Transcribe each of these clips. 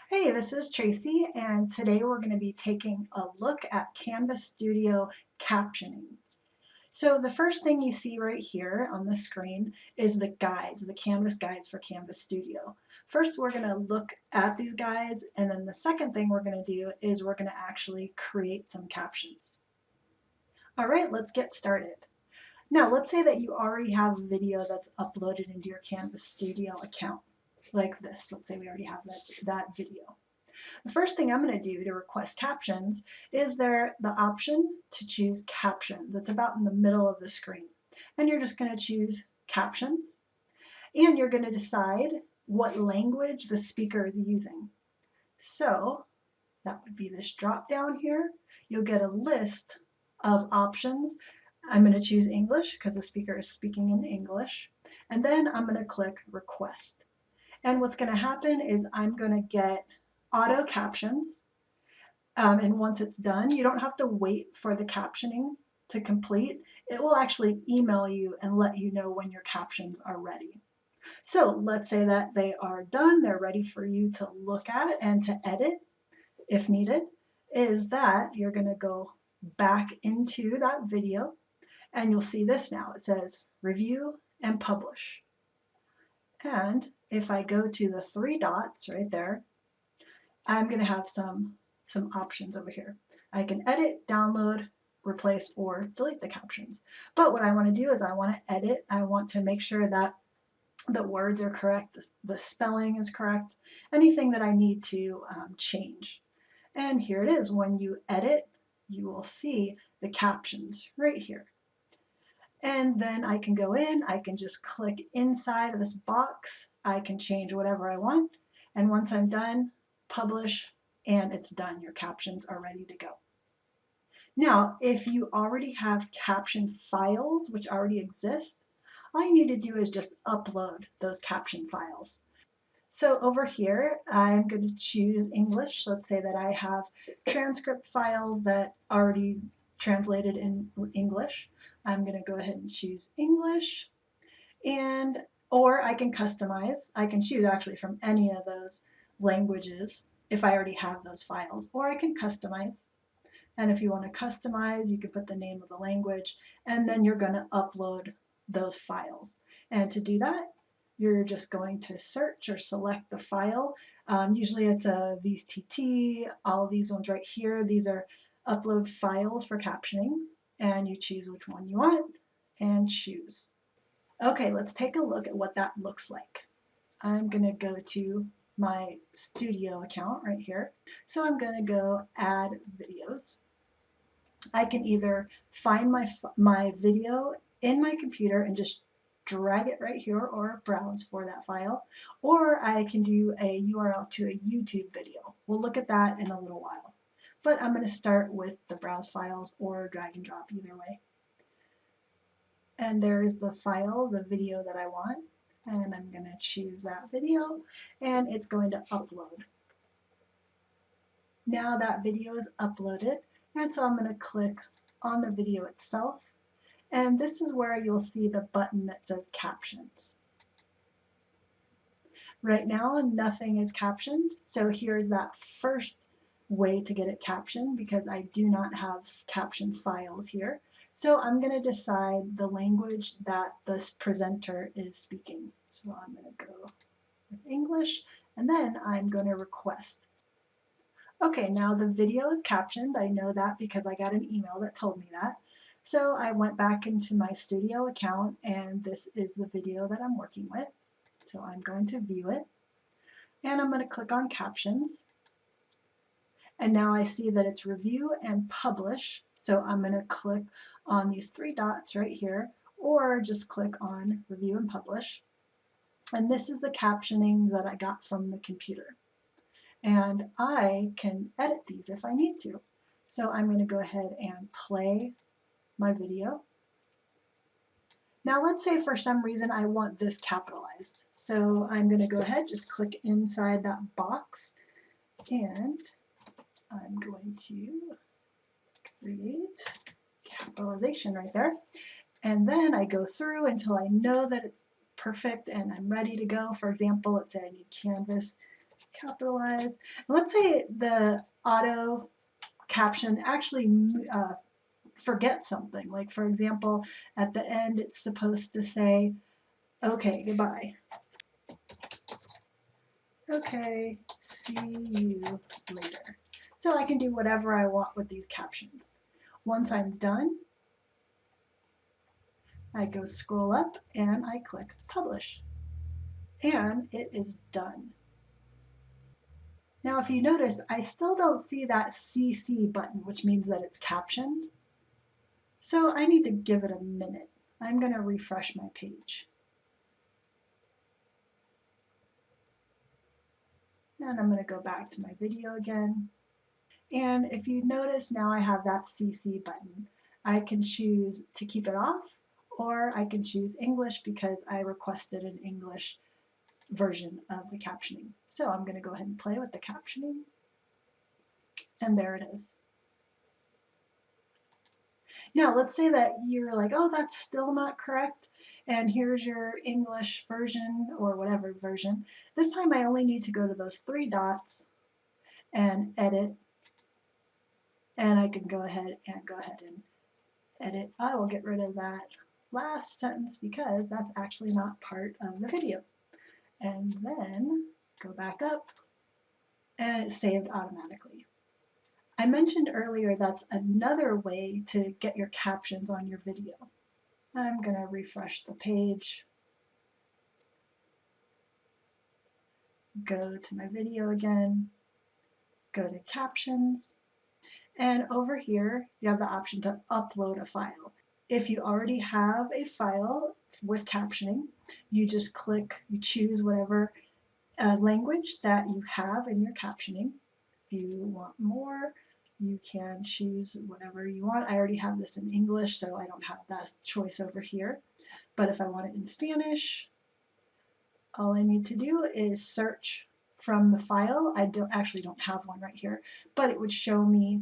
Hey, this is Tracy, and today we're going to be taking a look at Canvas Studio captioning. So the first thing you see right here on the screen is the guides, the Canvas guides for Canvas Studio. First, we're going to look at these guides, and then the second thing we're going to do is we're going to actually create some captions. All right, let's get started. Now, let's say that you already have a video that's uploaded into your Canvas Studio account, like this. Let's say we already have that video. The first thing I'm going to do to request captions is the option to choose captions. It's about in the middle of the screen. And you're just going to choose captions. And you're going to decide what language the speaker is using. So that would be this drop down here. You'll get a list of options. I'm going to choose English because the speaker is speaking in English. And then I'm going to click request. And what's going to happen is I'm going to get auto captions. And once it's done, you don't have to wait for the captioning to complete. It will actually email you and let you know when your captions are ready. So let's say that they are done, they're ready for you to look at and to edit if needed, is that you're going to go back into that video and you'll see this now. It says review and publish. And if I go to the three dots right there, I'm going to have some options over here. I can edit, download, replace, or delete the captions. But what I want to do is I want to edit. I want to make sure that the words are correct, the spelling is correct, anything that I need to change. And here it is. When you edit, you will see the captions right here. And then I can go in, I can just click inside of this box, I can change whatever I want, and once I'm done, publish, and it's done. Your captions are ready to go. Now, if you already have caption files, which already exist, all you need to do is just upload those caption files. So over here, I'm going to choose English. Let's say that I have transcript files that already translated in English. I'm going to go ahead and choose English, or I can customize. I can choose actually from any of those languages if I already have those files, or I can customize. And if you want to customize, you can put the name of the language, and then you're going to upload those files. And to do that, you're just going to search or select the file. Usually it's a VTT, all of these ones right here. These are upload files for captioning, and you choose which one you want and choose. Okay, let's take a look at what that looks like. I'm going to go to my studio account right here. So I'm going to go add videos. I can either find my video in my computer and just drag it right here or browse for that file, or I can do a URL to a YouTube video. We'll look at that in a little while. But I'm going to start with the browse files or drag and drop, either way. And there's the file, the video that I want, and I'm going to choose that video, and it's going to upload. Now that video is uploaded, and so I'm going to click on the video itself, and this is where you'll see the button that says Captions. Right now, nothing is captioned, so here's that first way to get it captioned because I do not have caption files here. So I'm going to decide the language that this presenter is speaking. So I'm going to go with English, and then I'm going to request. Okay, now the video is captioned. I know that because I got an email that told me that. So I went back into my studio account, and this is the video that I'm working with. So I'm going to view it, and I'm going to click on Captions. And now I see that it's review and publish. So I'm going to click on these three dots right here, or just click on review and publish. And this is the captioning that I got from the computer. And I can edit these if I need to. So I'm going to go ahead and play my video. Now let's say for some reason I want this capitalized. So I'm going to go ahead, just click inside that box, and I'm going to create capitalization right there. And then I go through until I know that it's perfect and I'm ready to go. For example, let's say I need Canvas capitalized. And let's say the auto caption actually forgets something. Like for example, at the end it's supposed to say, okay, goodbye. Okay, see you later. So I can do whatever I want with these captions. Once I'm done, I go scroll up and I click publish. And it is done. Now if you notice, I still don't see that CC button, which means that it's captioned. So I need to give it a minute. I'm going to refresh my page. And I'm going to go back to my video again. And if you notice, now I have that CC button. I can choose to keep it off, or I can choose English because I requested an English version of the captioning. So I'm going to go ahead and play with the captioning. And there it is. Now let's say that you're like, oh, that's still not correct, and here's your English version or whatever version. This time I only need to go to those three dots and edit, and I can go ahead and edit. I will get rid of that last sentence because that's actually not part of the video. And then go back up, and it's saved automatically. I mentioned earlier that's another way to get your captions on your video. I'm going to refresh the page, go to my video again, go to Captions, and over here you have the option to upload a file. If you already have a file with captioning, you just click, you choose whatever language that you have in your captioning. If you want more, you can choose whatever you want. I already have this in English, so I don't have that choice over here. But if I want it in Spanish, all I need to do is search from the file. I actually don't have one right here, but it would show me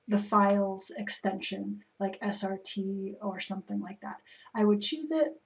the file's extension, like SRT or something like that. I would choose it,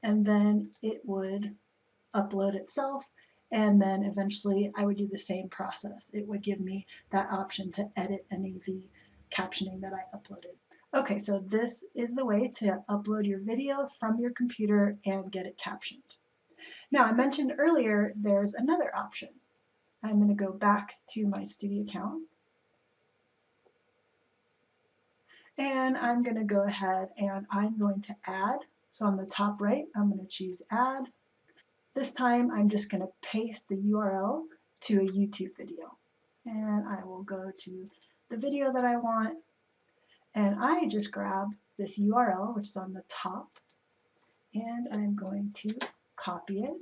and then it would upload itself, and then eventually I would do the same process. It would give me that option to edit any of the captioning that I uploaded. Okay, so this is the way to upload your video from your computer and get it captioned. Now, I mentioned earlier there's another option. I'm going to go back to my studio account, and I'm going to go ahead and I'm going to add. So on the top right, I'm going to choose add. This time I'm just going to paste the URL to a YouTube video. And I will go to the video that I want, and I just grab this URL, which is on the top, and I'm going to copy it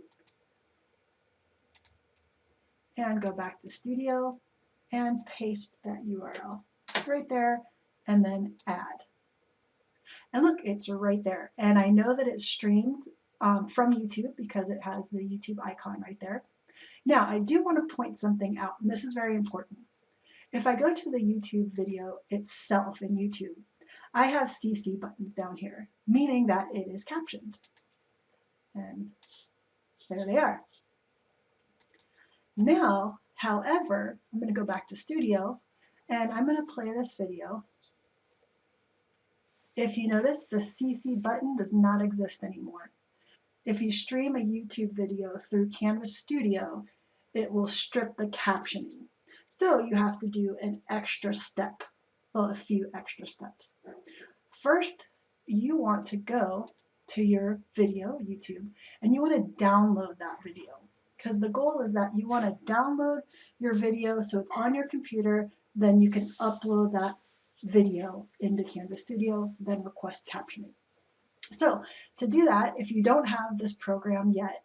and go back to Studio and paste that URL right there, and then add. And look, it's right there. And I know that it's streamed from YouTube because it has the YouTube icon right there. Now, I do want to point something out, and this is very important. If I go to the YouTube video itself in YouTube, I have CC buttons down here, meaning that it is captioned. And there they are. Now, however, I'm going to go back to Studio, and I'm going to play this video. If you notice, the CC button does not exist anymore. If you stream a YouTube video through Canvas Studio, it will strip the captioning. So you have to do an extra step, well, a few extra steps. First, you want to go to your video, YouTube, and you want to download that video. Because the goal is that you want to download your video so it's on your computer, then you can upload that video into Canvas Studio, then request captioning. So to do that, if you don't have this program yet,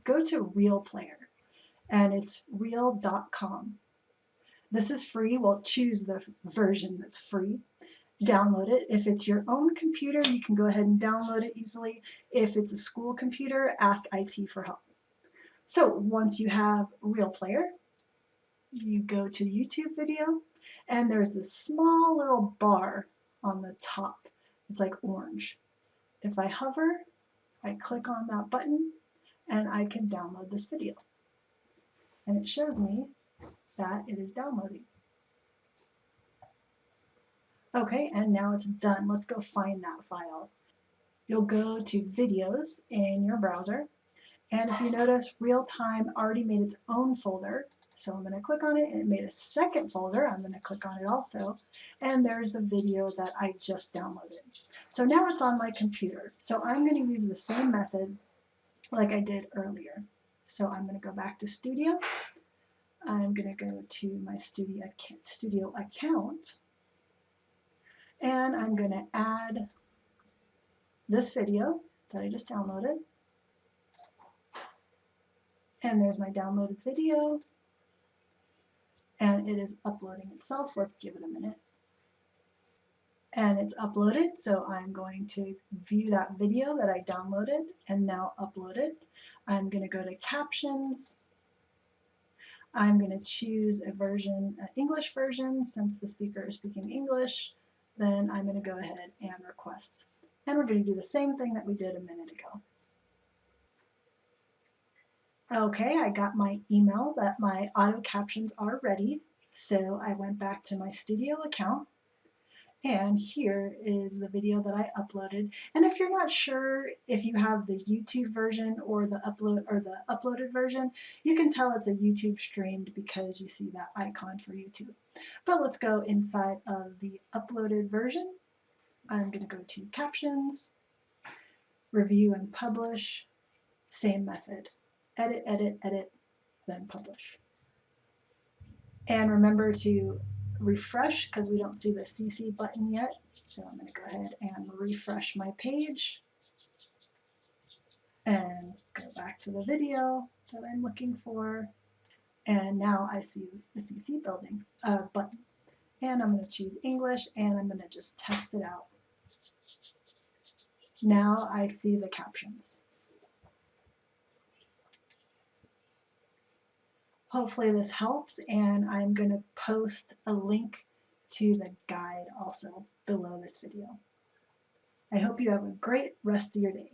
go to Real Player, and it's real.com. This is free. Well, choose the version that's free. Download it. If it's your own computer, you can go ahead and download it easily. If it's a school computer, ask IT for help. So once you have Real Player, you go to the YouTube video, and there's this small little bar on the top. It's like orange. If I hover, I click on that button, and I can download this video. and it shows me that it is downloading. Okay, and now it's done. Let's go find that file. You'll go to Videos in your browser, and if you notice, Real-Time already made its own folder. So I'm going to click on it, and it made a second folder. I'm going to click on it also, and there's the video that I just downloaded. So now it's on my computer. So I'm going to use the same method like I did earlier. So I'm going to go back to Studio. I'm going to go to my Studio account, and I'm going to add this video that I just downloaded. And there's my downloaded video, and it is uploading itself. Let's give it a minute. And it's uploaded, so I'm going to view that video that I downloaded and now uploaded. I'm going to go to Captions. I'm going to choose a version, an English version, since the speaker is speaking English. Then I'm going to go ahead and request. And we're going to do the same thing that we did a minute ago. Okay, I got my email that my auto captions are ready. So I went back to my Studio account, and here is the video that I uploaded. And if you're not sure if you have the YouTube version or the uploaded version, you can tell it's a YouTube streamed because you see that icon for YouTube. But let's go inside of the uploaded version. I'm going to go to Captions, Review and Publish, same method. Edit, edit, edit, then publish. And remember to refresh because we don't see the CC button yet. So I'm going to go ahead and refresh my page and go back to the video that I'm looking for. And now I see the CC button. And I'm going to choose English, and I'm going to just test it out. Now I see the captions. Hopefully this helps, and I'm going to post a link to the guide also below this video. I hope you have a great rest of your day.